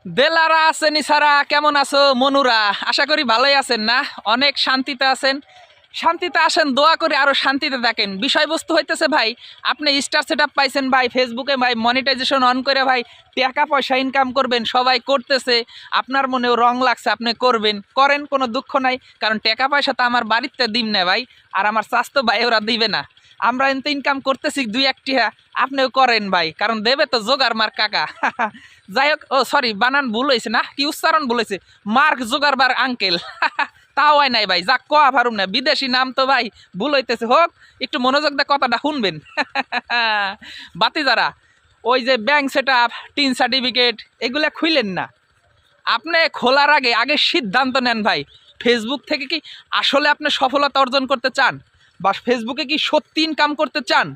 দেলারা আছেন ইসারা, কেমন আছো মনুরা? আশা করি ভালোই আছেন না? অনেক শান্তিতে আছেন। শান্তিতে আসেন, দোয়া করে আরো শান্তিতে থাকেন। বিষয়বস্তু হইতেছে ভাই, আপনি স্টার সেটআপ পাইছেন ভাই, ফেসবুকে ভাই মনিটাইজেশন অন করে ভাই টাকা পয়সা ইনকাম করবেন, সবাই করতেছে। আপনার মনেও রং লাগছে, আপনি করবেন, করেন, কোনো দুঃখ নাই। কারণ টাকা পয়সা তো আমার বাড়িতে দিম না ভাই, আর আমার স্বাস্থ্য ভাই ওরা দিবে না। আমরা কিন্তু ইনকাম করতেছি দুই একটি, আপনিও করেন ভাই, কারণ দেবে তো জোগার মার কাকা। যাই হোক, ও সরি, বানান ভুল হয়েছে, না কি উচ্চারণ বলেছে, মার্ক জোগারবার আঙ্কেল। তাও হয় নাই ভাই, যা কোয়া পারুম না, বিদেশি নাম তো ভাই ভুল হইতেছে। হোক, একটু মনোযোগ দিয়ে কথাটা শুনবেন। বাতি যারা ওই যে bank set up, tin certificate এগুলা খুইলেন না। আপনি খোলার আগে আগে সিদ্ধান্ত নেন ভাই, ফেসবুক থেকে কি আসলে আপনি সফলতা অর্জন করতে চান, বা ফেসবুকে কি সত্যি ইনকাম করতে চান?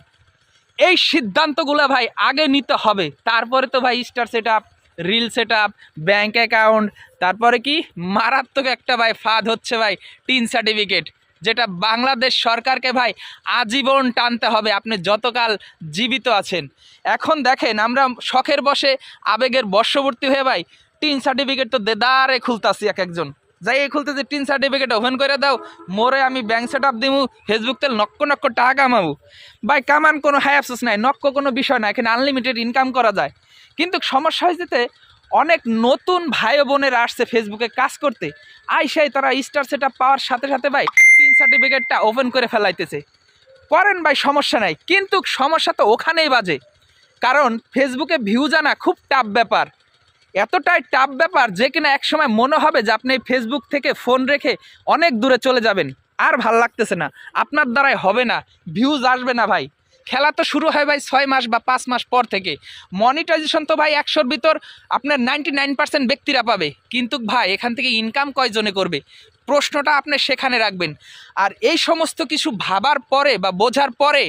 এই সিদ্ধান্তগুলো ভাই আগে নিতে হবে। তারপরে তো ভাই star set up, reel set up, bank account, তারপরে কি মারাত্মক একটা ভাই ফাঁদ হচ্ছে ভাই টিন সার্টিফিকেট, যেটা বাংলাদেশ সরকারকে ভাই আজীবন টানতে হবে আপনি যতকাল জীবিত আছেন। এখন দেখেন, আমরা শখের বসে আবেগের বশবর্তী হয়ে ভাই টিন সার্টিফিকেট তো দেদারে খুলতাছি এক একজন। যাই এই খুলতে যে টিন সার্টিফিকেট ওপেন করে দাও, মোরে আমি ব্যাংক সেট আপ দিমু, ফেসবুক তেল নক্ক নক্ক টাকা কামাবো। ভাই কামান কোনো হাই আফসোস নাই, নক্ক কোনো বিষয় না, এখানে আনলিমিটেড ইনকাম করা যায়। কিন্তু সমস্যা হয়েছে, অনেক নতুন ভাই বোনের আসছে ফেসবুকে কাজ করতে, আইসাই তারা স্টার সেট আপ পাওয়ার সাথে সাথে ভাই টিন সার্টিফিকেটটা ওপেন করে ফেলাইতেছে। করেন ভাই, সমস্যা নাই, কিন্তু সমস্যা তো ওখানেই বাজে। কারণ ফেসবুকে ভিউ জানা খুব টাফ ব্যাপার, এতটাই টাফ ব্যাপার যে কিনা একসময় মনে হবে যে আপনি ফেসবুক থেকে ফোন রেখে অনেক দূরে চলে যাবেন, আর ভাল লাগতেছে না, আপনার দ্বারাই হবে না, ভিউজ আসবে না ভাই। খেলা তো শুরু হয় ভাই 6 মাস বা 5 মাস পর থেকে। মনিটাইজেশন তো ভাই 100-র ভিতর আপনার 99% ব্যক্তিরা পাবে, কিন্তু ভাই এখান থেকে ইনকাম কয়জনে করবে, প্রশ্নটা আপনি সেখানে রাখবেন। আর এই সমস্ত কিছু ভাবার পরে বা বোঝার পরে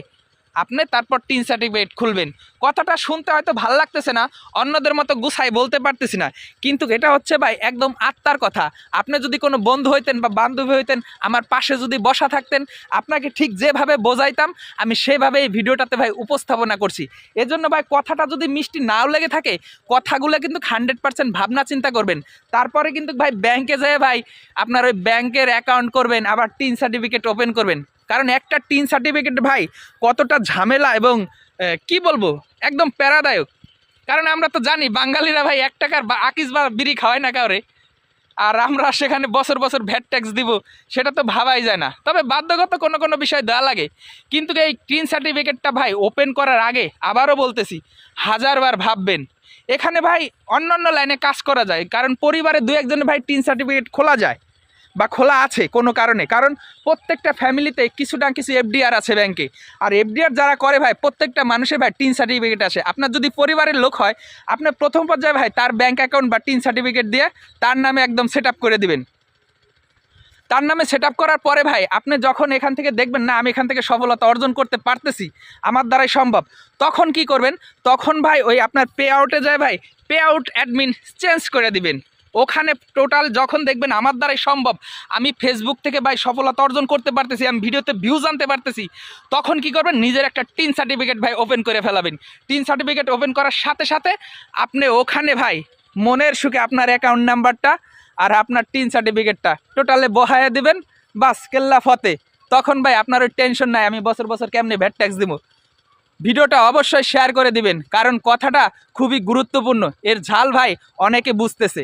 আপনি তারপর টিন সার্টিফিকেট খুলবেন। কথাটা শুনতে হয়তো ভাল লাগতেছে না, অন্যদের মতো গুছাই বলতে পারতেছি না, কিন্তু এটা হচ্ছে ভাই একদম আত্মার কথা। আপনি যদি কোনো বন্ধু হইতেন বা বান্ধবী হইতেন, আমার পাশে যদি বসা থাকতেন, আপনাকে ঠিক যেভাবে বোঝাইতাম আমি সেভাবে এই ভিডিওটাতে ভাই উপস্থাপনা করছি। এজন্য ভাই কথাটা যদি মিষ্টি নাও লেগে থাকে, কথাগুলো কিন্তু 100% ভাবনা চিন্তা করবেন। তারপরে কিন্তু ভাই ব্যাংকে যেয়ে ভাই আপনার ওই ব্যাংকের অ্যাকাউন্ট করবেন, আবার টিন সার্টিফিকেট ওপেন করবেন। কারণ একটা টিন সার্টিফিকেট ভাই কতটা ঝামেলা এবং কি বলবো, একদম প্যারাদায়ক। কারণ আমরা তো জানি বাঙালিরা ভাই 1 টাকার আকিস বা বিড়ি খাওয়ায় না কাউরে, আর আমরা সেখানে বছর বছর ভ্যাট ট্যাক্স দিব, সেটা তো ভাবাই যায় না। তবে বাধ্যগত কোনো কোনো বিষয় দেওয়া লাগে। কিন্তু এই টিন সার্টিফিকেটটা ভাই ওপেন করার আগে আবারও বলতেছি, 1000বার ভাববেন। এখানে ভাই অন্য লাইনে কাজ করা যায়, কারণ পরিবারে 2-1 জনের ভাই টিন সার্টিফিকেট খোলা যায় বা খোলা আছে কোনো কারণে। কারণ প্রত্যেকটা ফ্যামিলিতে কিছু না কিছু এফডিআর আছে ব্যাংকে, আর এফডিআর যারা করে ভাই প্রত্যেকটা মানুষের ভাই টিন সার্টিফিকেট আসে। আপনার যদি পরিবারের লোক হয়, আপনার প্রথম পর্যায়ে ভাই তার ব্যাংক অ্যাকাউন্ট বা টিন সার্টিফিকেট দিয়ে তার নামে একদম সেট আপ করে দিবেন। তার নামে সেট আপ করার পরে ভাই আপনি যখন এখান থেকে দেখবেন না আমি এখান থেকে সফলতা অর্জন করতে পারতেছি, আমার দ্বারাই সম্ভব, তখন কি করবেন? তখন ভাই ওই আপনার পে আউটে যায় ভাই, পে আউট অ্যাডমিন চেঞ্জ করে দিবেন। ওখানে টোটাল যখন দেখবেন আমার দ্বারাই সম্ভব, আমি ফেসবুক থেকে ভাই সফলতা অর্জন করতে পারতেছি, আমি ভিডিওতে ভিউজ আনতে পারতেছি, তখন কি করবেন? নিজের একটা টিন সার্টিফিকেট ভাই ওপেন করে ফেলাবেন। টিন সার্টিফিকেট ওপেন করার সাথে সাথে আপনি ওখানে ভাই মনের সুখে আপনার অ্যাকাউন্ট নাম্বারটা আর আপনার টিন সার্টিফিকেটটা টোটালে বহায়া দিবেন, বাস কেল্লা ফতে। তখন ভাই আপনার ওই টেনশন নাই আমি বছর বছর কেমনি ভ্যাট ট্যাক্স দিব। ভিডিওটা অবশ্যই শেয়ার করে দিবেন, কারণ কথাটা খুবই গুরুত্বপূর্ণ, এর ঝাল ভাই অনেকে বুঝতেছে।